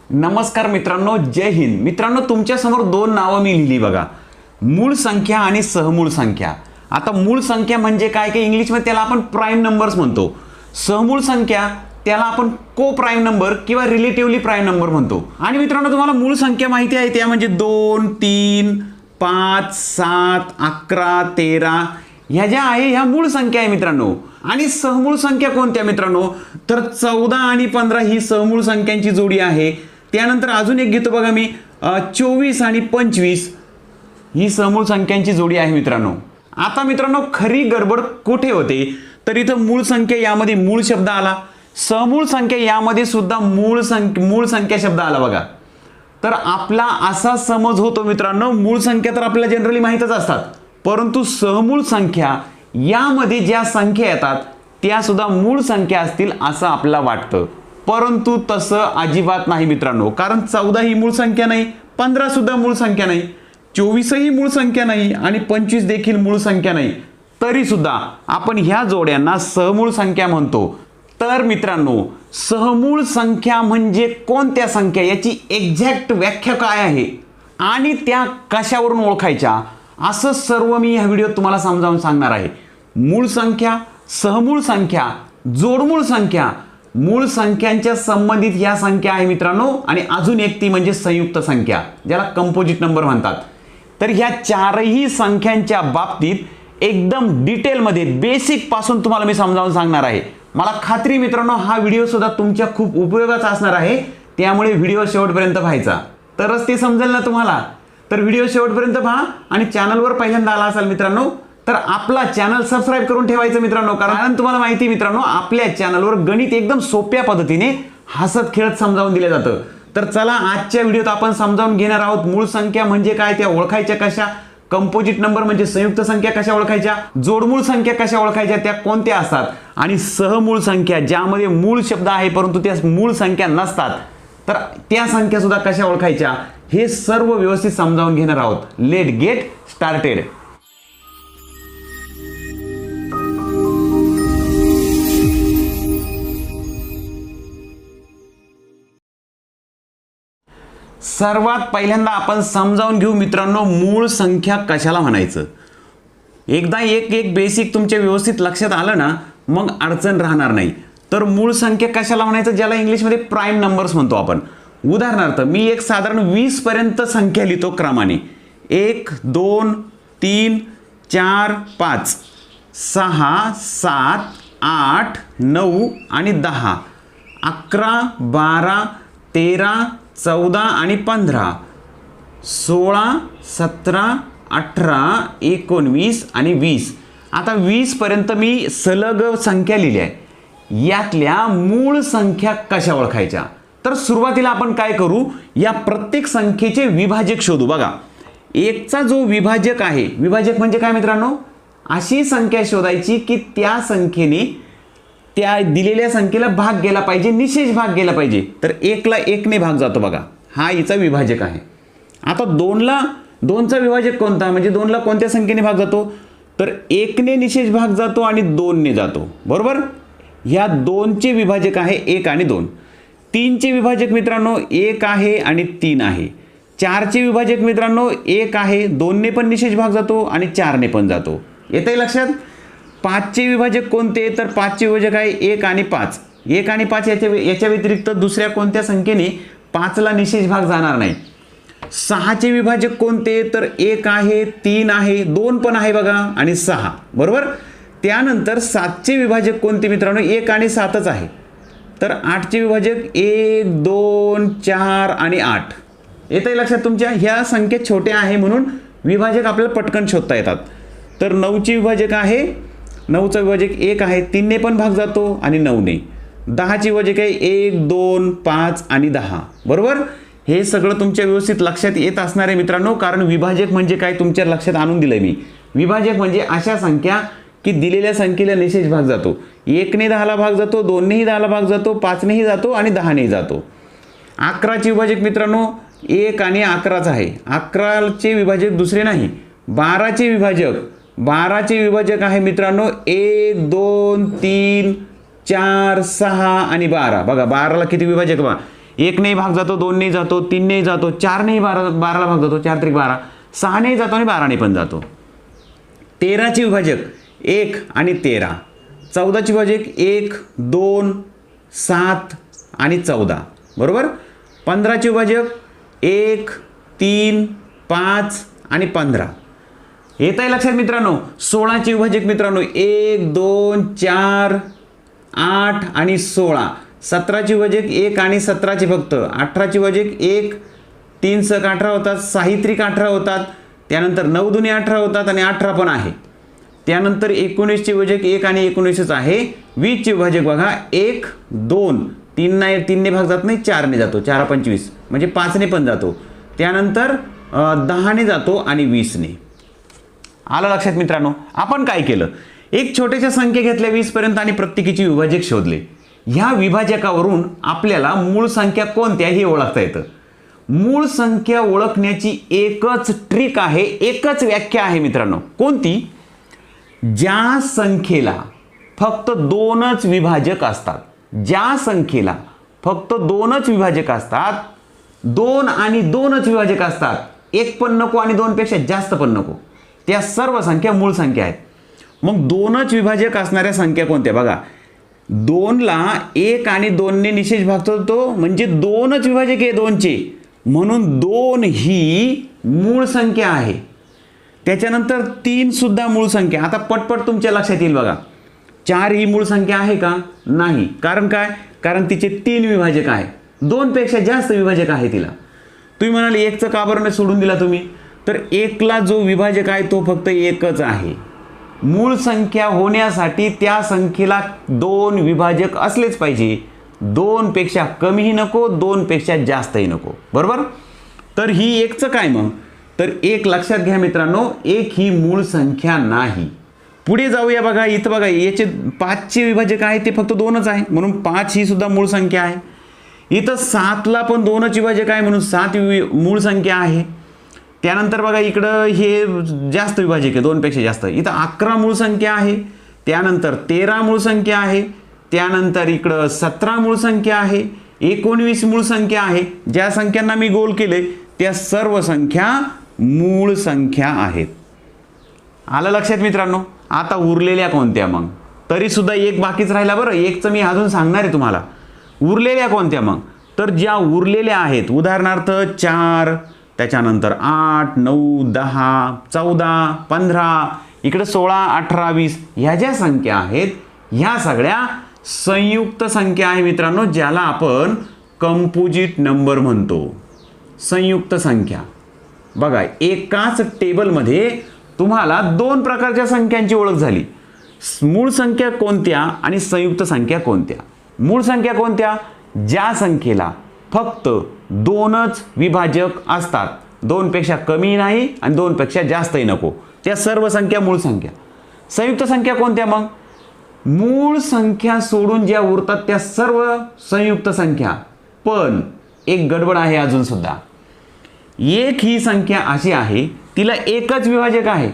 नमस्कार मित्रांनो, जय हिंद. मित्रांनो, तुमच्या समोर दोन नावं मी लिहिली बघा, मूळ संख्या आणि सहमूळ संख्या. आता मूळ संख्या म्हणजे काय की इंग्लिशमध्ये त्याला आपण प्राईम नंबर्स म्हणतो. सहमूळ संख्या त्याला आपण को प्राईम नंबर किंवा रिलेटिव्हली प्राईम नंबर म्हणतो. आणि मित्रांनो, तुम्हाला मूळ संख्या माहिती आहे त्या म्हणजे 2, 3, 5, 7, 11, 13 ह्या ज्या आहे ह्या मूळ संख्या आहे मित्रांनो. आणि सहमूळ संख्या कोणत्या मित्रांनो, तर 14 आणि 15 ही सहमूळ संख्यांची जोडी आहे. त्यानंतर अजून एक घेतो बघा मी, 24 आणि 25 ही सहमूळ संख्यांची जोडी आहे मित्रांनो. आता मित्रांनो, खरी गडबड कुठे होते, तर इथं मूळ संख्या यामध्ये मूळ शब्द आला, सहमूळ संख्या यामध्ये सुद्धा मूळ संख्या शब्द आला बघा. तर आपला असा समज होतो मित्रांनो, मूळ संख्या तर आपल्याला जनरली माहीतच असतात, परंतु सहमूळ संख्या यामध्ये ज्या संख्या येतात त्या सुद्धा मूळ संख्या असतील असं आपल्याला वाटतं. परंतु तसं अजिबात नाही मित्रांनो. कारण 14 ही मूळ संख्या नाही, 15 सुद्धा मूळ संख्या नाही, 24 ही मूळ संख्या नाही आणि 25 देखील मूळ संख्या नाही. तरी सुद्धा आपण ह्या जोड्यांना सहमूळ संख्या म्हणतो. तर मित्रांनो, सहमूळ संख्या म्हणजे कोणत्या संख्या याची एक्झॅक्ट व्याख्या काय आहे आणि त्या कशावरून ओळखायच्या असं सर्व मी ह्या व्हिडिओत तुम्हाला समजावून सांगणार आहे. मूळ संख्या, सहमूळ संख्या, जोडमूळ संख्या, मूळ संख्यांच्या संबंधित ह्या संख्या आहे मित्रांनो. आणि अजून एक ती म्हणजे संयुक्त संख्या, ज्याला कंपोजिट नंबर म्हणतात. तर ह्या चारही संख्यांच्या बाबतीत एकदम डिटेलमध्ये बेसिक पासून तुम्हाला मी समजावून सांगणार आहे. मला खात्री मित्रांनो, हा व्हिडिओ सुद्धा तुमच्या खूप उपयोगाचा असणार आहे. त्यामुळे व्हिडिओ शेवटपर्यंत पाहायचा, तरच ते समजेल ना तुम्हाला. तर व्हिडिओ शेवटपर्यंत पहा. आणि चॅनलवर पहिल्यांदा आला असाल मित्रांनो, तर आपला चॅनल सबस्क्राईब करून ठेवायचं मित्रांनो. कारण तुम्हाला माहिती मित्रांनो, आपल्या चॅनलवर गणित एकदम सोप्या पद्धतीने हसत खेळत समजावून दिलं जातं. तर चला, आजच्या व्हिडिओत आपण समजावून घेणार आहोत मूळ संख्या म्हणजे काय, त्या ओळखायच्या कशा, कंपोजिट नंबर म्हणजे संयुक्त संख्या कशा ओळखायच्या, जोडमूळ संख्या कशा ओळखायच्या, त्या कोणत्या असतात, आणि सहमूळ संख्या ज्यामध्ये मूळ शब्द आहे परंतु त्या मूळ संख्या नसतात, तर त्या संख्या सुद्धा कशा ओळखायच्या, हे सर्व व्यवस्थित समजावून घेणार आहोत. Let get started. सर्वात पहिल्यांदा आपण समजावून घेऊ मित्रांनो, मूळ संख्या कशाला म्हणायचं. एकदा एक बेसिक तुमच्या व्यवस्थित लक्षात आलं ना, मग अडचण राहणार नाही. तर मूळ संख्या कशाला म्हणायचं, ज्याला इंग्लिशमध्ये प्राईम नंबर्स म्हणतो आपण. उदाहरणार्थ मी एक साधारण 20 पर्यंत संख्या लिहितो क्रमाने. 1, 2, 3, 4, 5, 6, 7, 8, 9 आणि 10, 11, 12, 13, 14 आणि 15, 16, 17, 18, 19 आणि 20. आता 20 पर्यंत मी सलग संख्या लिहिल्या आहे. यातल्या मूळ संख्या कशा ओळखायच्या, तर सुरुवातीला आपण काय करू, या प्रत्येक संख्येचे विभाजक शोधू. बघा, एकचा जो विभाजक आहे, विभाजक म्हणजे काय मित्रांनो, अशी संख्या शोधायची की त्या संख्येने त्या दिलेल्या संख्येला भाग गेला पाहिजे, निशेष भाग गेला पाहिजे. तर 1ला 1ने भाग जातो बघा, हा हिचा विभाजक आहे. आता 2चा विभाजक कोणता, म्हणजे 2ला कोणत्या संख्येने भाग जातो, तर 1ने निशेष भाग जातो आणि 2ने जातो, बरोबर. ह्या 2चे विभाजक आहे 1 आणि 2. 3चे विभाजक मित्रांनो 1 आहे आणि 3 आहे. 4चे विभाजक मित्रांनो 1 आहे, 2ने पण निशेष भाग जातो आणि 4ने पण जातो. येतंय लक्षात. 5चे विभाजक कोणते, तर 5चे विभाजक आहे 1 आणि 5. 1 आणि 5 याच्या व्यतिरिक्त दुसऱ्या कोणत्या संख्येने 5ला निशेष भाग जाणार नाही. 6चे विभाजक कोणते, तर 1 आहे, 3 आहे, 2 पण आहे बघा आणि 6, बरोबर. त्यानंतर 7चे विभाजक कोणते मित्रांनो, 1 आणि 7च आहे. तर 8चे विभाजक 1, 2, 4 आणि 8. येतंय लक्षात तुमच्या. ह्या संख्या छोट्या आहे म्हणून विभाजक आपल्याला पटकन शोधता येतात. तर 9चे विभाजक आहे, 9चा विभाजक 1 आहे, 3ने पण भाग जातो आणि 9ने. 10चे विभाजक आहे 1, 2, 5 आणि 10, बरोबर. हे सगळं तुमच्या व्यवस्थित लक्षात येत असणार आहे मित्रांनो, कारण विभाजक म्हणजे काय तुमच्या लक्षात आणून दिलंय मी. विभाजक म्हणजे अशा संख्या की दिलेल्या संख्येला निशेष भाग जातो. 1ने 10ला भाग जातो, 2नेही 10ला भाग जातो, 5नेही जातो आणि 10नेही जातो. 11चे विभाजक मित्रांनो 1 आणि 11च आहे. 11चे विभाजक दुसरे नाही. 12चे विभाजक आहे मित्रांनो 1, 2, 3, 4, 6 आणि 12. बघा 12ला किती विभाजक बघा, 1 ने भाग जातो, 2 ने जातो, 3 ने जातो, 4 ने 12ला भाग जातो, 4 त्रिक 12, 6 ने जातो आणि 12 ने पण जातो. 13 चे विभाजक 1 आणि 13, 14 चे विभाजक 1, 2, 7 आणि 14, बरोबर. 15 चे विभाजक 1, 3, 5 आणि 15. येत आहे लक्षात मित्रांनो. 16 चे विभाजक मित्रांनो 1, 2, 4, 8 आणि 16. 17 चे विभाजक 1 आणि 17 चे फक्त. 18 चे विभाजक 1, 3 + 18 होतात, 6 त्रिक 18 होतात, त्यानंतर 9 दुनी 18 होतात आणि 18 पण आहे. त्यानंतर 19 चे विभाजक 1 आणि 19च आहे. 20 चे विभाजक बघा 1, 2, 3 ने भाग जात नाही, 4 ने जातो, 4 25 म्हणजे 5 ने पण जातो, त्यानंतर 10 ने जातो आणि 20 ने. आलं लक्षात मित्रांनो. आपण काय केलं, एक छोट्याशा संख्या घेतल्या 20 पर्यंत आणि प्रत्येकीचे विभाजक शोधले. ह्या विभाजकावरून आपल्याला मूळ संख्या कोणत्या हे ओळखता येतं. मूळ संख्या ओळखण्याची एकच ट्रिक आहे, एकच व्याख्या आहे मित्रांनो. कोणती? ज्या संख्येला फक्त 2च विभाजक असतात, ज्या संख्येला फक्त 2च विभाजक असतात, 2 आणि 2च विभाजक असतात, 1 पण नको आणि 2 पेक्षा जास्त पण नको, त्या सर्व संख्या मूळ संख्या आहेत. मग 2च विभाजक असणाऱ्या संख्या कोणत्या बघा. 2ला 1 आणि 2 ने निशेष भागतो तो म्हणजे 2च विभाजक आहे 2चे, म्हणून 2 ही मूळ संख्या आहे. त्याच्यानंतर 3 सुद्धा मूळ संख्या. आता पटपट तुमच्या लक्षात येईल बघा. 4 ही मूळ संख्या आहे का? नाही. कारण काय? कारण तिचे 3 विभाजक आहे, 2 पेक्षा जास्त विभाजक आहे तिला. तुम्ही म्हणाल 1चं का बरं सोडून दिला तुम्ही, तर 1ला जो विभाजक आहे तो फक्त 1च आहे. मूळ संख्या होण्यासाठी त्या संख्येला 2 विभाजक असलेच पाहिजे. 2 पेक्षा कमीही नको, 2 पेक्षा जास्तही नको, बरोबर. तर ही 1चं काय मग, तर 1 लक्षात घ्या मित्रांनो, 1 ही मूळ संख्या नाही. पुढे जाऊया बघा. इथं बघा याचे 5चे विभाजक आहे ते फक्त 2च आहे, म्हणून 5 ही सुद्धा मूळ संख्या आहे. इथं 7ला पण 2च विभाजक आहे, म्हणून 7 मूळ संख्या आहे. त्यानंतर बघा इकडं हे जास्त विभाजक आहे, 2 पेक्षा जास्त. इथं 11 मूळ संख्या आहे, त्यानंतर 13 मूळ संख्या आहे, त्यानंतर इकडं 17 मूळ संख्या आहे, 19 मूळ संख्या आहे. ज्या संख्यांना मी गोल केले त्या सर्व संख्या मूळ संख्या आहेत. आलं लक्षात मित्रांनो. आता उरलेल्या कोणत्या मग, तरी सुद्धा एक बाकीच राहिला बरं. 1चं मी अजून सांगणार आहे तुम्हाला. उरलेल्या कोणत्या मग, तर ज्या उरलेल्या आहेत उदाहरणार्थ 4, त्याच्यानंतर 8, 9, 10, 14, 15, इकडे 16, 18, 20 ह्या ज्या संख्या आहेत ह्या सगळ्या संयुक्त संख्या आहे मित्रांनो, ज्याला आपण कंपोजिट नंबर म्हणतो. संयुक्त संख्या. बघा एकाच टेबलमध्ये तुम्हाला 2 प्रकारच्या संख्यांची ओळख झाली. मूळ संख्या कोणत्या आणि संयुक्त संख्या कोणत्या. मूळ संख्या कोणत्या, ज्या संख्येला फक्त 2च विभाजक असतात, 2 पेक्षा कमी नाही आणि 2 पेक्षा जास्तही नको, त्या सर्व संख्या मूळ संख्या. संयुक्त संख्या कोणत्या मग, मूळ संख्या सोडून ज्या उरतात त्या सर्व संयुक्त संख्या. पण एक गडबड आहे अजून सुद्धा. 1 ही संख्या अशी आहे तिला एकच विभाजक आहे,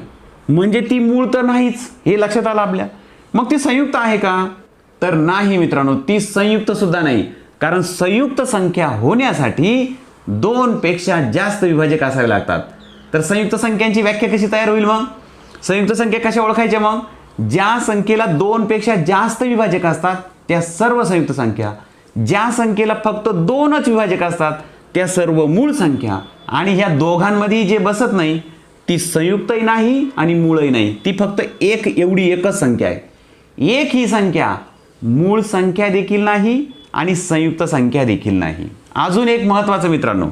म्हणजे ती मूळ तर नाहीच, हे लक्षात आलं आपल्या. मग ती संयुक्त आहे का, तर नाही मित्रांनो, ती संयुक्त सुद्धा नाही. कारण संयुक्त संख्या होण्यासाठी 2 पेक्षा जास्त विभाजक असावे लागतात. तर संयुक्त संख्यांची व्याख्या कशी तयार होईल मग, संयुक्त संख्या कशा ओळखायच्या मग, ज्या संख्येला 2 पेक्षा जास्त विभाजक असतात त्या सर्व संयुक्त संख्या, ज्या संख्येला फक्त 2च विभाजक असतात त्या सर्व मूळ संख्या, आणि ह्या दोघांमध्ये जे बसत नाही ती संयुक्तही नाही आणि मूळही नाही, ती फक्त एवढी एकच संख्या आहे. 1 ही संख्या मूळ संख्या देखील नाही आणि संयुक्त संख्या देखील नाही. अजून एक महत्त्वाचं मित्रांनो,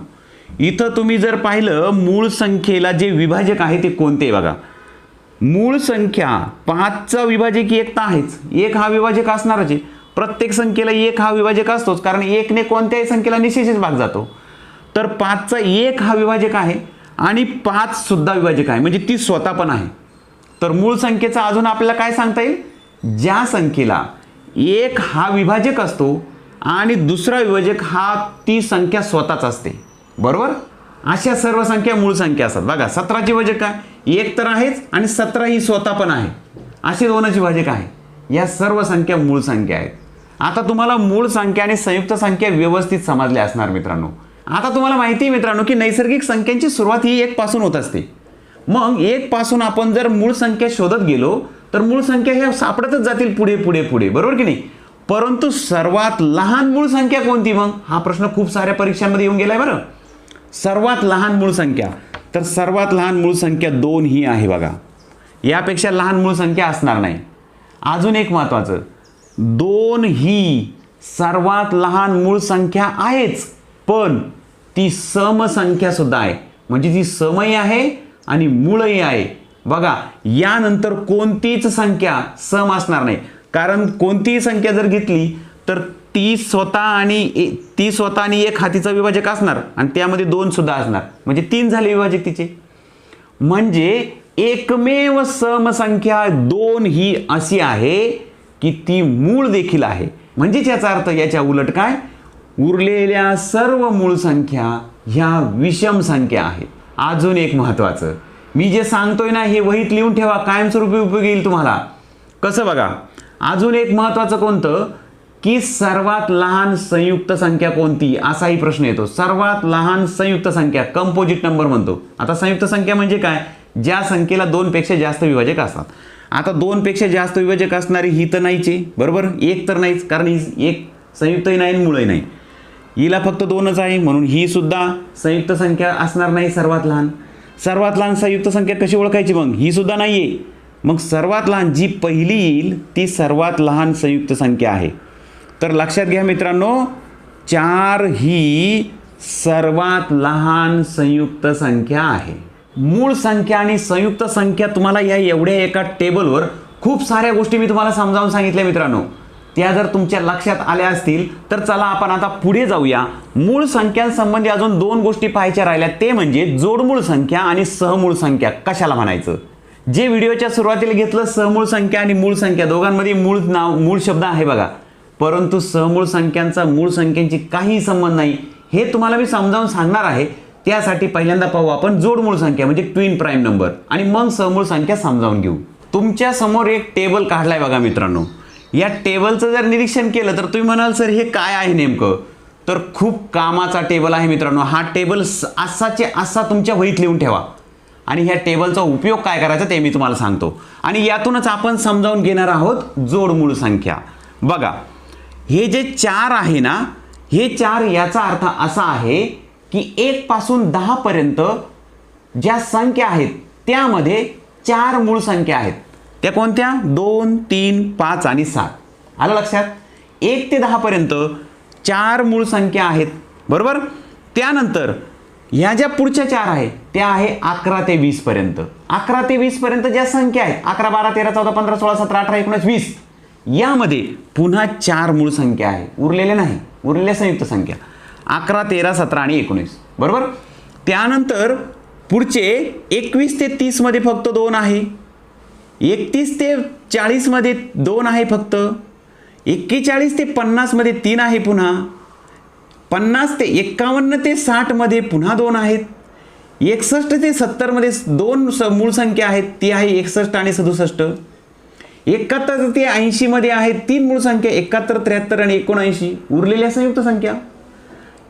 इथं तुम्ही जर पाहिलं मूळ संख्येला जे विभाजक आहे ते कोणते बघा. मूळ संख्या 5चा विभाजक 1 तर आहेच, 1 हा विभाजक असणारच आहे. प्रत्येक संख्येला 1 हा विभाजक असतोच, कारण 1 ने कोणत्याही संख्येला निशेषच भाग जातो. तर 5चा 1 हा विभाजक आहे आणि 5 सुद्धा विभाजक आहे, म्हणजे ती स्वतः पण आहे. तर मूळ संख्येचा अजून आपल्याला काय सांगता येईल, ज्या संख्येला 1 हा विभाजक असतो आणि दुसरा विभाजक हा ती संख्या स्वतःच असते, बरोबर. अशा सर्व संख्या मूळ संख्या असतात. बघा 17चे विभाजक काय, 1 तर आहेच आणि 17 ही स्वतः पण आहे, असे 2च विभाजक आहे. या सर्व संख्या मूळ संख्या आहेत. आता तुम्हाला मूळ संख्या आणि संयुक्त संख्या व्यवस्थित समजले असणार मित्रांनो. आता तुम्हाला माहिती आहे मित्रांनो की नैसर्गिक संख्यांची सुरुवात ही 1 पासून होत असते. मग 1 पासून आपण जर मूळ संख्या शोधत गेलो तर मूळ संख्या ह्या सापडतच जातील पुढे पुढे पुढे, बरोबर की नाही. परंतु सर्वात लहान मूळ संख्या कोणती मग, हा प्रश्न खूप साऱ्या परीक्षांमध्ये येऊन गेलाय बरं. सर्वात लहान मूळ संख्या, तर सर्वात लहान मूळ संख्या 2 ही आहे बघा. यापेक्षा लहान मूळ संख्या असणार नाही. अजून एक महत्वाचं, 2 ही सर्वात लहान मूळ संख्या आहेच, पण ती समसंख्या सुद्धा आहे. म्हणजे ती समही आहे आणि मूळही आहे. बघा, यानंतर कोणतीच संख्या सम असणार नाही. कारण कोणतीही संख्या जर घेतली तर ती स्वतः आणि एक हा तिचा विभाजक असणार आणि त्यामध्ये 2 सुद्धा असणार, म्हणजे 3 झाले विभाजक तिचे. म्हणजे एकमेव समसंख्या 2 ही अशी आहे की ती मूळ देखील आहे. म्हणजेच याचा अर्थ याच्या उलट काय, उरलेल्या सर्व मूळ संख्या ह्या विषम संख्या आहेत. अजून एक महत्वाचं, मी जे सांगतोय ना हे वहीत लिहून ठेवा, कायमस्वरूपी उपयोगी येईल तुम्हाला. कसं बघा, अजून एक महत्वाचं कोणतं की सर्वात लहान संयुक्त संख्या कोणती, असाही प्रश्न येतो. सर्वात लहान संयुक्त संख्या कंपोजिट नंबर म्हणतो. आता संयुक्त संख्या म्हणजे काय, ज्या संख्येला 2 पेक्षा जास्त विभाजक असतात. आता 2 पेक्षा जास्त विभाजक असणारी ही तर नाहीच आहे, बरोबर. 1 तर नाहीच, कारण ही एक संयुक्तही नाही आणि मूळही नाही. हिला फक्त 2च आहे, म्हणून ही सुद्धा संयुक्त संख्या असणार नाही सर्वात लहान. सर्वात लहान संयुक्त संख्या कशी ओळखायची मग, ही सुद्धा नाही आहे. मग सर्वात लहान जी पहिली येईल ती सर्वात लहान संयुक्त संख्या आहे. तर लक्षात घ्या मित्रांनो, 4 ही सर्वात लहान संयुक्त संख्या आहे. मूळ संख्या आणि संयुक्त संख्या तुम्हाला या एवढ्या एका टेबलवर खूप साऱ्या गोष्टी मी तुम्हाला समजावून सांगितल्या मित्रांनो. त्या जर तुमच्या लक्षात आल्या असतील तर चला आपण आता पुढे जाऊया. मूळ संख्यांसंबंधी अजून 2 गोष्टी पाहायच्या राहिल्या, ते म्हणजे जोडमूळ संख्या आणि सहमूळ संख्या कशाला म्हणायचं. जे व्हिडिओच्या सुरुवातीला घेतलं, सहमूळ संख्या आणि मूळ संख्या दोघांमध्ये मूळ शब्द आहे बघा, परंतु सहमूळ संख्यांचा मूळ संख्यांची काही संबंध नाही, हे तुम्हाला मी समजावून सांगणार आहे. त्यासाठी पहिल्यांदा पाहू आपण जोडमूळ संख्या म्हणजे ट्विन प्राईम नंबर, आणि मग सहमूळ संख्या समजावून घेऊ. तुमच्या समोर एक टेबल काढलाय बघा मित्रांनो. या टेबलचं जर निरीक्षण केलं तर तुम्ही म्हणाल सर हे काय आहे नेमकं, तर खूप कामाचा टेबल आहे मित्रांनो. हा टेबल असाचे असा तुमच्या वहीत लिहून ठेवा आणि ह्या टेबलचा उपयोग काय करायचा ते मी तुम्हाला सांगतो. आणि यातूनच आपण समजावून घेणार आहोत जोडमूळ संख्या. बघा, हे जे 4 आहे ना, हे 4 याचा अर्थ असा आहे की 1 पासून 10 पर्यंत ज्या संख्या आहेत त्यामध्ये 4 मूळ संख्या आहेत. त्या कोणत्या, 2, 3, 5 आणि 7. आलं लक्षात. 1 ते 10 पर्यंत 4 मूळ संख्या आहेत, बरोबर. त्यानंतर ह्या ज्या पुढच्या 4 आहेत त्या आहे 11 ते 20 पर्यंत. 11 ते 20 पर्यंत ज्या संख्या आहेत 11, 12, 13, 14, 15, 16, 17, 18, 19, 20, यामध्ये पुन्हा 4 मूळ संख्या आहे, उरलेल्या नाही, उरलेल्या संयुक्त संख्या 11, 13, 17 आणि 19, बरोबर. त्यानंतर पुढचे 21 ते 30 मध्ये फक्त 2 आहे. 31 ते 40 मध्ये 2 आहे फक्त. 41 ते 50 मध्ये 3 आहे पुन्हा. 50 ते 51 ते 60 मध्ये पुन्हा 2 आहेत. 61 ते 70 मध्ये 2 मूळ संख्या आहेत, ती आहे 61 आणि 67. 71 ते 80 मध्ये आहेत 3 मूळ संख्या, 71, 73 आणि 79. उरलेल्या संयुक्त संख्या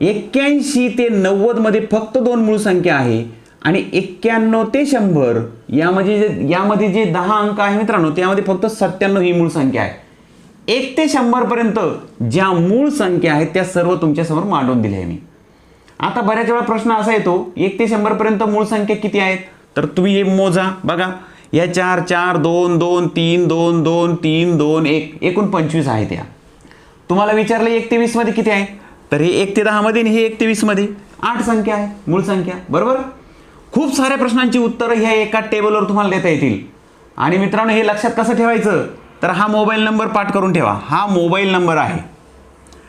81 ते 90 मध्ये फक्त 2 मूळ संख्या आहे. आणि 91 ते 100 यामध्ये जे 10 अंक आहे मित्रांनो त्यामध्ये फक्त 97 ही मूळ संख्या आहे. 1 ते 100 पर्यंत ज्या मूळ संख्या आहेत त्या सर्व तुमच्या समोर मांडून दिल्या आहे मी. आता बऱ्याच वेळा प्रश्न असा येतो 1 ते 100 पर्यंत मूळ संख्या किती आहेत, तर तुम्ही हे मोजा. बघा, या 4, 4, 2, 2, 3, 2, 2, 3, 2, 1 एकूण 25 आहेत. या तुम्हाला विचारलं 1 ते 20 मध्ये किती आहे, तर हे 1 ते 10 मध्ये आणि हे 1 ते 20 मध्ये 8 संख्या आहे मूळ संख्या, बरोबर. खूप साऱ्या प्रश्नांची उत्तरं ह्या एका टेबलवर तुम्हाला देता येतील. आणि मित्रांनो हे लक्षात कसं ठेवायचं, तर हा मोबाईल नंबर पाठ करून ठेवा. हा मोबाईल नंबर आहे.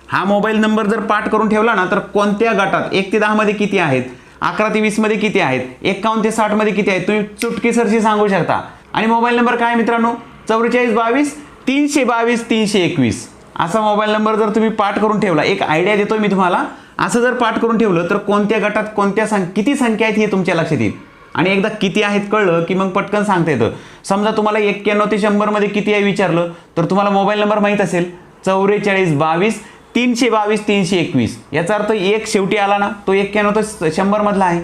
हा मोबाईल नंबर जर पाठ करून ठेवला ना तर कोणत्या गटात 1 ते 10 मध्ये किती आहेत, 11 ते 20 मध्ये किती आहेत, 51 ते 60 मध्ये किती आहेत, तुम्ही चुटकीसरशी सांगू शकता. आणि मोबाईल नंबर काय मित्रांनो, 4422 322 321 असा मोबाईल नंबर जर तुम्ही पाठ करून ठेवला, एक आयडिया देतोय मी तुम्हाला, असं जर पाठ करून ठेवलं तर कोणत्या गटात किती संख्या आहेत हे तुमच्या लक्षात येईल. आणि एकदा किती आहेत कळलं की मग पटकन सांगता येतं. समजा तुम्हाला 91 ते 100 मध्ये किती आहे विचारलं तर तुम्हाला मोबाईल नंबर माहीत असेल 44 22 322 321, याचा अर्थ एक शेवटी आला ना, तो 91 तर 100 मधला आहे.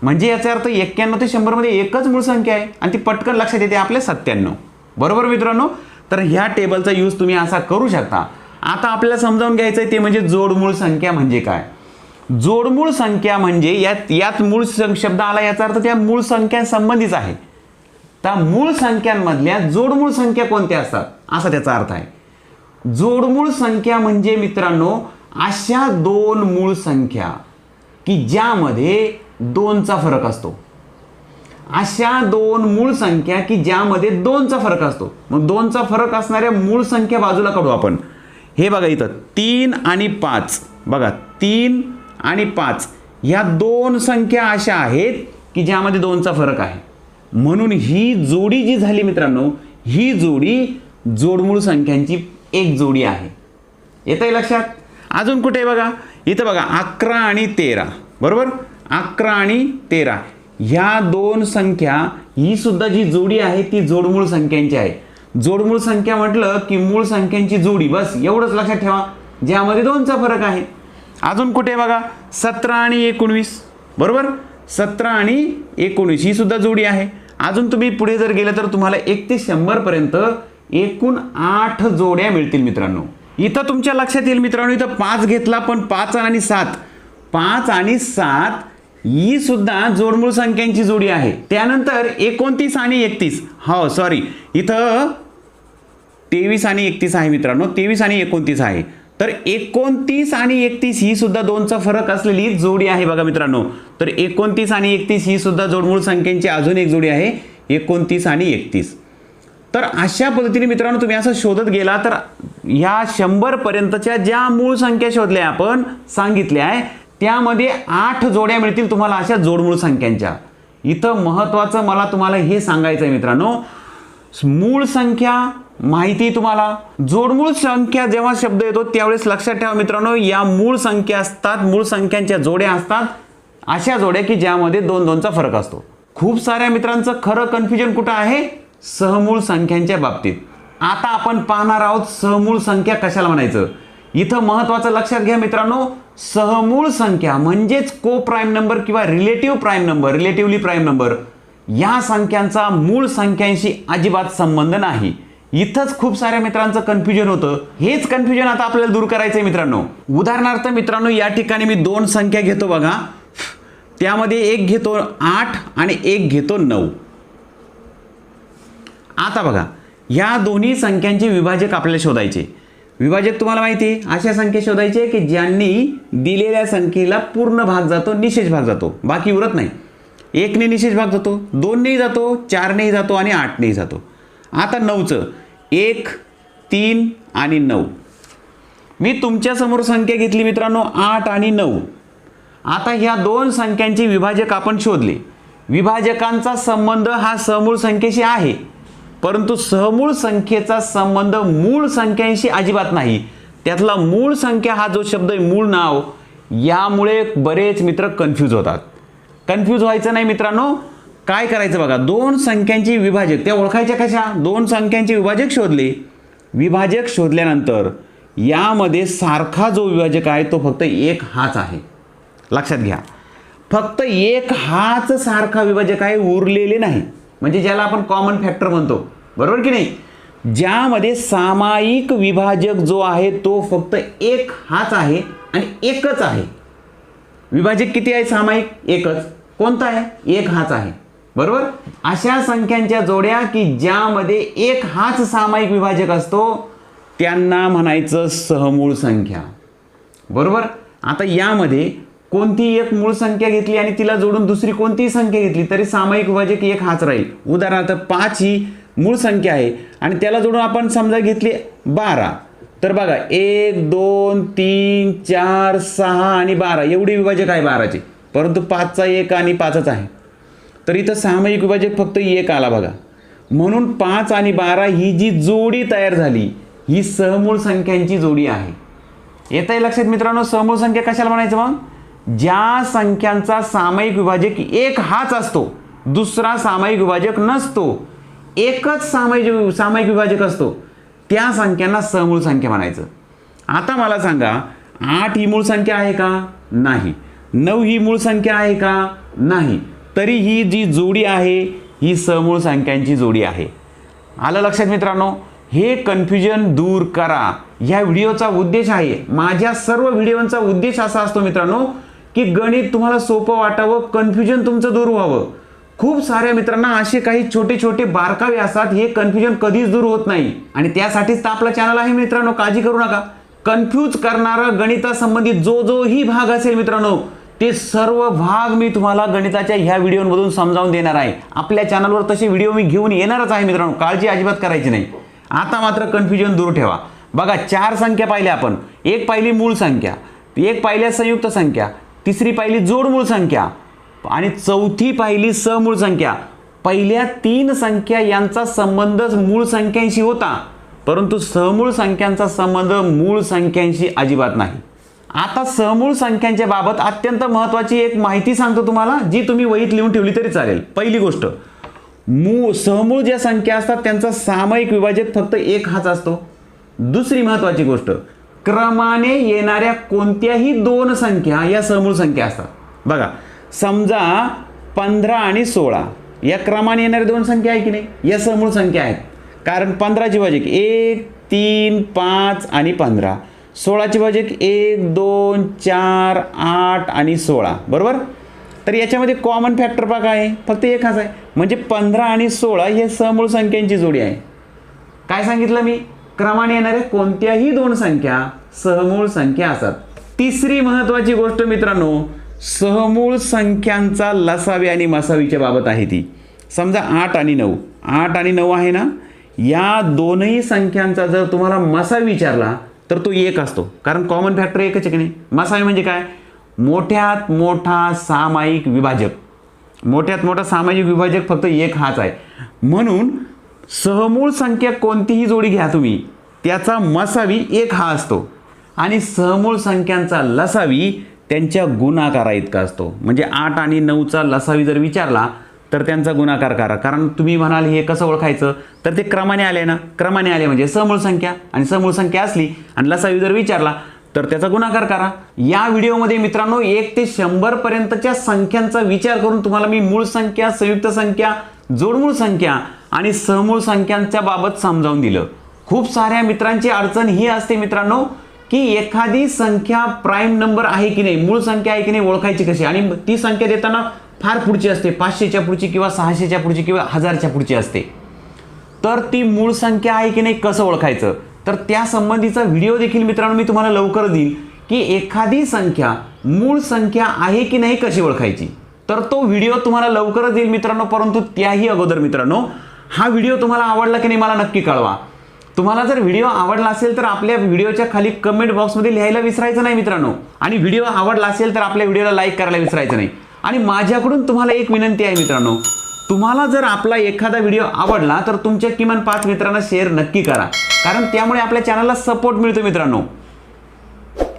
म्हणजे याचा अर्थ 91 ते 100 मध्ये एकच मूळ संख्या आहे आणि ती पटकन लक्षात येते आपल्या 97. बरोबर मित्रांनो. तर ह्या टेबलचा यूज तुम्ही असा करू शकता. आता आपल्याला समजावून घ्यायचं आहे ते म्हणजे जोडमूळ संख्या म्हणजे काय. जोडमूळ संख्या म्हणजे यात मूळ शब्द आला, याचा अर्थ त्या मूळ संख्या संबंधीच आहे. त्या मूळ संख्यांमधल्या जोडमूळ संख्या कोणत्या असतात असा त्याचा अर्थ आहे. जोडमूळ संख्या म्हणजे मित्रांनो अशा दोन मूळ संख्या की ज्यामध्ये 2चा फरक असतो. अशा दोन मूळ संख्या की ज्यामध्ये 2चा फरक असतो. मग 2चा फरक असणाऱ्या मूळ संख्या बाजूला काढू आपण. हे बघा इथं 3 आणि 5, बघा 3 आणि 5 ह्या दोन संख्या अशा आहेत की ज्यामध्ये 2चा फरक आहे. म्हणून ही जोडी जी झाली मित्रांनो, ही जोडी जोडमूळ संख्यांची एक जोडी आहे. येतंय लक्षात. अजून कुठे बघा, इथं बघा 11 आणि 13, बरोबर. 11 आणि 13 ह्या दोन संख्या, ही सुद्धा जी जोडी आहे ती जोडमूळ संख्यांची आहे. जोडमूळ संख्या म्हटलं की मूळ संख्यांची जोडी, बस एवढंच लक्षात ठेवा, ज्यामध्ये 2चा फरक आहे. अजून कुठे बघा 17 आणि 19, बरोबर. 17 आणि 19 ही सुद्धा जोडी आहे. अजून तुम्ही पुढे जर गेलं तर तुम्हाला 1 ते 100 पर्यंत एकूण 8 जोड्या मिळतील मित्रांनो. इथं तुमच्या लक्षात येईल मित्रांनो, इथं 5 घेतला पण 5 आणि 7, 5 आणि 7 ही सुद्धा जोडमूळ संख्यांची जोडी आहे. त्यानंतर 29 आणि 31, हो सॉरी इथं 23 आणि 31 आहे मित्रांनो, 23 आणि 29 आहे. तर 29 आणि 31 ही सुद्धा 2चा फरक असलेली जोडी आहे बघा मित्रांनो. तर 29 आणि 31 ही सुद्धा जोडमूळ संख्यांची अजून एक जोडी आहे, 29 आणि 31. तर अशा पद्धतीने मित्रांनो तुम्ही असं शोधत गेला तर ह्या 100 पर्यंतच्या ज्या मूळ संख्या शोधल्या आपण सांगितल्या आहे त्यामध्ये 8 जोड्या मिळतील तुम्हाला अशा जोडमूळ संख्यांच्या. इथं महत्त्वाचं मला तुम्हाला हे सांगायचं आहे मित्रांनो, मूळ संख्या माहिती तुम्हाला, जोडमूळ संख्या जेव्हा शब्द येतो त्यावेळेस लक्षात ठेवा मित्रांनो, या मूळ संख्या असतात, मूळ संख्यांच्या जोड्या असतात, अशा जोड्या की ज्यामध्ये 2-2चा फरक असतो. खूप साऱ्या मित्रांचं खरं कन्फ्युजन कुठं आहे, सहमूळ संख्यांच्या बाबतीत. आता आपण पाहणार आहोत सहमूळ संख्या कशाला म्हणायचं. इथं महत्त्वाचं लक्षात घ्या मित्रांनो, सहमूळ संख्या म्हणजेच को प्राईम नंबर किंवा relative prime number, relatively prime number, या संख्यांचा मूळ संख्यांशी अजिबात संबंध नाही. इथंच खूप साऱ्या मित्रांचं कन्फ्युजन होतं. हेच कन्फ्युजन आता आपल्याला दूर करायचं आहे मित्रांनो. उदाहरणार्थ मित्रांनो या ठिकाणी मी 2 संख्या घेतो बघा, त्यामध्ये एक घेतो 8 आणि एक घेतो 9. आता बघा या दोन्ही संख्यांचे विभाजक आपल्याला शोधायचे. विभाजक तुम्हाला माहिती आहे, अशा संख्या शोधायचे की ज्यांनी दिलेल्या संख्येला पूर्ण भाग जातो, निशेष भाग जातो, बाकी उरत नाही. 1 ने निशेष भाग जातो, 2 ने जातो, 4 ने जातो आणि 8 ने जातो. आता 9चं 1 3 आणि 9. मी तुमच्या समोर संख्या घेतली मित्रांनो 8 आणि 9. आता ह्या दोन संख्यांचे विभाजक आपण शोधले. विभाजकांचा संबंध हा सहमूळ संख्येशी आहे, परंतु सहमूळ संख्येचा संबंध मूळ संख्यांशी अजिबात नाही. त्यातला मूळ संख्या हा जो शब्द आहे, मूळ नाव, यामुळे बरेच मित्र कन्फ्यूज होतात. कन्फ्यूज व्हायचं नाही मित्रांनो. काय करायचं बघा, 2 संख्यांचे विभाजक त्या ओळखायच्या कशा, 2 संख्यांचे विभाजक शोधले. विभाजक शोधल्यानंतर यामध्ये सारखा जो विभाजक आहे तो फक्त 1 हाच आहे. लक्षात घ्या, फक्त 1 हाच सारखा विभाजक आहे, उरलेले नाही. म्हणजे ज्याला आपण कॉमन फॅक्टर म्हणतो, बरोबर की नाही. ज्यामध्ये सामायिक विभाजक जो आहे तो फक्त 1 हाच आहे आणि एकच आहे. विभाजक किती आहे सामायिक, एकच. कोणता आहे, 1 हाच आहे, बरोबर. अशा संख्यांच्या जोड्या की ज्यामध्ये 1 हाच सामायिक विभाजक असतो त्यांना म्हणायचं सहमूळ संख्या, बरोबर. आता यामध्ये कोणती एक मूळ संख्या घेतली आणि तिला जोडून दुसरी कोणतीही संख्या घेतली तरी सामायिक विभाजक 1 हाच राहील. उदाहरणार्थ 5 ही मूळ संख्या आहे आणि त्याला जोडून आपण समजा घेतली 12, तर बघा 1 2 3 4 6 आणि 12 एवढी विभाजक आहे 12चे, परंतु 5चा 1 आणि 5च आहे. तर इथं सामायिक विभाजक फक्त 1 आला बघा. म्हणून 5 आणि 12 ही जी जोडी तयार झाली ही सहमूळ संख्यांची जोडी आहे. येतंय लक्षात मित्रांनो. सहमूळ संख्या कशाला म्हणायचं मग, ज्या संख्यांचा सामायिक विभाजक 1 हाच असतो, दुसरा सामायिक विभाजक नसतो, एकच सामायिक विभाजक असतो, त्या संख्यांना समूळ संख्या म्हणायचं. आता मला सांगा, 8 ही मूळ संख्या आहे का? नाही. 9 ही मूळ संख्या आहे का? नाही. तरी ही जी जोडी आहे ही समूळ संख्यांची जोडी आहे. आलं लक्षात मित्रांनो? हे कन्फ्युजन दूर करा. ह्या व्हिडिओचा उद्देश आहे, माझ्या सर्व व्हिडिओंचा उद्देश असा असतो मित्रांनो, की गणित तुम्हाला सोपं वाटावं, कन्फ्युजन तुमचं दूर व्हावं. खूप साऱ्या मित्रांना असे काही छोटे छोटे बारकावे असतात, हे कन्फ्युजन कधीच दूर होत नाही. आणि त्यासाठीच तर आपला चॅनल आहे मित्रांनो, काळजी करू नका. कन्फ्यूज करणारा गणितासंबंधित जो ही भाग असेल मित्रांनो, ते सर्व भाग मी तुम्हाला गणिताच्या ह्या व्हिडिओमधून समजावून देणार आहे. आपल्या चॅनलवर तसे व्हिडिओ मी घेऊन येणारच आहे मित्रांनो, काळजी अजिबात करायची नाही. आता मात्र कन्फ्युजन दूर ठेवा. बघा, 4 संख्या पाहिल्या आपण. एक पाहिली मूळ संख्या, एक पाहिल्या संयुक्त संख्या, तिसरी पाहिली जोडमूळ संख्या आणि चौथी पाहिली समूळ संख्या. पहिल्या 3 संख्या यांचा संबंध मूळ संख्यांशी होता, परंतु समूळ संख्यांचा संबंध मूळ संख्यांशी अजिबात नाही. आता समूळ संख्यांच्या बाबत अत्यंत महत्त्वाची एक माहिती सांगतो तुम्हाला, जी तुम्ही वहीत लिहून ठेवली तरी चालेल. पहिली गोष्ट, समूळ ज्या संख्या असतात त्यांचा सामायिक विभाजक फक्त एक हाच असतो. दुसरी महत्त्वाची गोष्ट, क्रमाने येणाऱ्या कोणत्याही 2 संख्या या समूळ संख्या असतात. बघा, समजा 15 आणि 16 या क्रमाने येणाऱ्या 2 संख्या आहे की नाही, या समूळ संख्या आहेत. कारण 15ची भाजक 1, 3, 5 आणि 15. 16ची भाजक 1, 2, 4, 8 आणि 16, बरोबर. तर याच्यामध्ये कॉमन फॅक्टर बघा आहे, फक्त एक हाच आहे. म्हणजे 15 आणि 16 हे समूळ संख्यांची जोडी आहे. काय सांगितलं मी? क्रमाने येणाऱ्या कोणत्याही 2 संख्या समूळ संख्या असतात. तिसरी महत्त्वाची गोष्ट मित्रांनो, समूळ संख्यांचा लसावी आणि मसावीच्या बाबत आहे ती. समजा 8 आणि 9, 8 आणि 9 आहे ना, या दोनही संख्यांचा जर तुम्हाला मसावी विचारला तर तो 1 असतो, कारण कॉमन फॅक्टर एकच आहे की नाही. मसावी म्हणजे काय? मोठ्यात मोठा सामायिक विभाजक. मोठ्यात मोठा सामायिक विभाजक फक्त एक हाच आहे. म्हणून समूळ संख्या कोणतीही जोडी घ्या तुम्ही, त्याचा मसावी 1 हा असतो आणि समूळ संख्यांचा लसावी त्यांच्या गुणाकारा इतका असतो. म्हणजे 8 आणि 9चा लसावी जर विचारला तर त्यांचा गुणाकार करा. कारण तुम्ही म्हणाल हे कसं ओळखायचं, तर ते क्रमाने आले ना, क्रमाने आले म्हणजे समूळ संख्या, आणि समूळ संख्या असली आणि लसावी जर विचारला तर त्याचा गुणाकार करा. या व्हिडिओमध्ये मित्रांनो 1 ते 100 पर्यंतच्या संख्यांचा विचार करून तुम्हाला मी मूळ संख्या, संयुक्त संख्या, जोडमूळ संख्या आणि समूळ संख्यांच्या बाबत समजावून दिलं. खूप साऱ्या मित्रांची अडचण ही असते मित्रांनो, की एखादी संख्या प्राईम नंबर आहे की नाही, मूळ संख्या आहे की नाही, ओळखायची कशी. आणि ती संख्या देताना फार पुढची असते, 500च्या पुढची किंवा 600च्या पुढची किंवा 1000च्या पुढची असते. तर ती मूळ संख्या आहे की नाही कसं ओळखायचं, तर त्या संबंधीचा व्हिडिओ देखील मित्रांनो मी तुम्हाला लवकर देईल, की एखादी संख्या मूळ संख्या आहे की नाही कशी ओळखायची. तर तो व्हिडिओ तुम्हाला लवकरच देईल मित्रांनो. परंतु त्याही अगोदर मित्रांनो, हा व्हिडिओ तुम्हाला आवडला की नाही मला नक्की कळवा. तुम्हाला जर व्हिडिओ आवडला असेल तर आपल्या व्हिडिओच्या खाली कमेंट बॉक्समध्ये लिहायला विसरायचं नाही मित्रांनो. आणि व्हिडिओ आवडला असेल तर आपल्या व्हिडिओला लाईक करायला विसरायचं नाही. आणि माझ्याकडून तुम्हाला एक विनंती आहे मित्रांनो, तुम्हाला जर आपला एखादा व्हिडिओ आवडला तर तुमच्या किमान 5 मित्रांना शेअर नक्की करा, कारण त्यामुळे आपल्या चॅनलला सपोर्ट मिळतो मित्रांनो.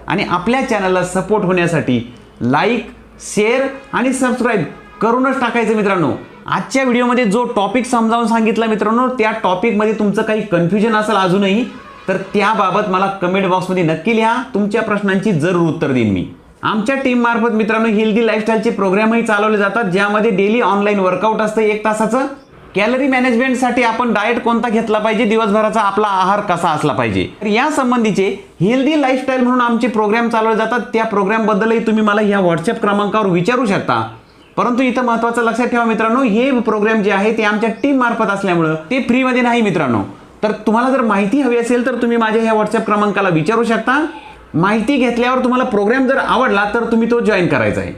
आणि आपल्या चॅनलला सपोर्ट होण्यासाठी लाईक, शेअर आणि सबस्क्राईब करूनच टाकायचं मित्रांनो. आजच्या व्हिडिओमध्ये जो टॉपिक समजावून सांगितला मित्रांनो, त्या टॉपिकमध्ये तुमचं काही कन्फ्युजन असेल अजूनही, तर त्याबाबत मला कमेंट बॉक्समध्ये नक्की लिहा. तुमच्या प्रश्नांची जरूर उत्तर देईन मी. आमच्या टीम मार्फत मित्रांनो हेल्दी लाईफस्टाईलचे प्रोग्रामही चालवले जातात, ज्यामध्ये डेली ऑनलाईन वर्कआउट असतं 1 तासाचं. कॅलरी मॅनेजमेंटसाठी आपण डाएट कोणता घेतला पाहिजे, दिवसभराचा आपला आहार कसा असला पाहिजे, तर या संबंधीचे हेल्दी लाईफस्टाईल म्हणून आमचे प्रोग्राम चालवले जातात. त्या प्रोग्रामबद्दलही तुम्ही मला या व्हॉट्सअप क्रमांकावर विचारू शकता. परंतु इथं महत्त्वाचं लक्षात ठेवा मित्रांनो, हे प्रोग्राम जे आहे ते आमच्या टीम मार्फत असल्यामुळं ते फ्रीमध्ये नाही मित्रांनो. तर तुम्हाला जर माहिती हवी असेल तर तुम्ही माझ्या ह्या व्हॉट्सअप क्रमांकाला विचारू शकता. माहिती घेतल्यावर तुम्हाला प्रोग्राम जर आवडला तर तुम्ही तो जॉईन करायचा आहे.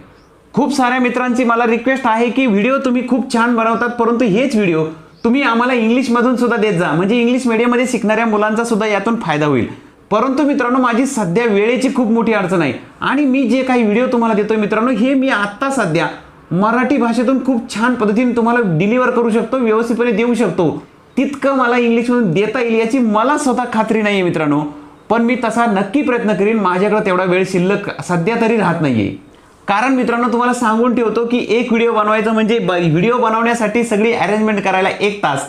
खूप साऱ्या मित्रांची मला रिक्वेस्ट आहे की व्हिडिओ तुम्ही खूप छान बनवतात, परंतु हेच व्हिडिओ तुम्ही आम्हाला इंग्लिशमधून सुद्धा देत जा, म्हणजे इंग्लिश मीडियममध्ये शिकणाऱ्या मुलांचा सुद्धा यातून फायदा होईल. परंतु मित्रांनो माझी सध्या वेळेची खूप मोठी अडचण आहे आणि मी जे काही व्हिडिओ तुम्हाला देतोय मित्रांनो, हे मी आत्ता सध्या मराठी भाषेतून खूप छान पद्धतीने तुम्हाला डिलिव्हर करू शकतो, व्यवस्थितपणे देऊ शकतो. तितकं मला इंग्लिशमधून देता येईल याची मला स्वतः खात्री नाही आहे मित्रांनो, पण मी तसा नक्की प्रयत्न करीन. माझ्याकडे तेवढा वेळ शिल्लक सध्या तरी राहत नाहीये. कारण मित्रांनो तुम्हाला सांगून ठेवतो की एक व्हिडिओ बनवायचा म्हणजे व्हिडिओ बनवण्यासाठी सगळी अरेंजमेंट करायला 1 तास,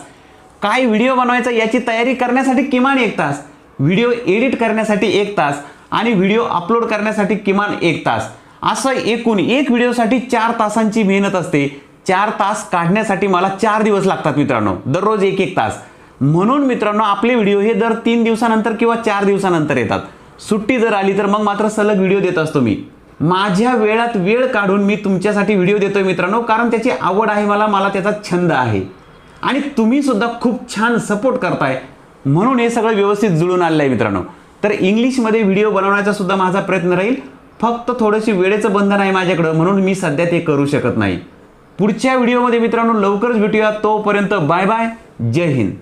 काय व्हिडिओ बनवायचा याची तयारी करण्यासाठी किमान 1 तास, व्हिडिओ एडिट करण्यासाठी 1 तास आणि व्हिडिओ अपलोड करण्यासाठी किमान 1 तास, असं एकूण एक व्हिडिओसाठी 4 तासांची मेहनत असते. 4 तास काढण्यासाठी मला 4 दिवस लागतात मित्रांनो, दररोज 1-1 तास. म्हणून मित्रांनो आपले व्हिडिओ हे दर 3 दिवसानंतर किंवा 4 दिवसानंतर येतात. सुट्टी जर आली तर मग मात्र सलग व्हिडिओ देत असतो मी. माझ्या वेळात वेळ काढून मी तुमच्यासाठी व्हिडिओ देतोय मित्रांनो, कारण त्याची आवड आहे मला त्याचा छंद आहे. आणि तुम्ही सुद्धा खूप छान सपोर्ट करताय, म्हणून हे सगळं व्यवस्थित जुळून आलेलं आहे मित्रांनो. तर इंग्लिशमध्ये व्हिडिओ बनवण्याचा सुद्धा माझा प्रयत्न राहील. फक्त थोडीशी वेळेचं बंधन आहे माझ्याकडं, म्हणून मी सध्या ते करू शकत नाही. पुढच्या व्हिडिओमध्ये मित्रांनो लवकरच भेटूया. तोपर्यंत बाय बाय, जय हिंद.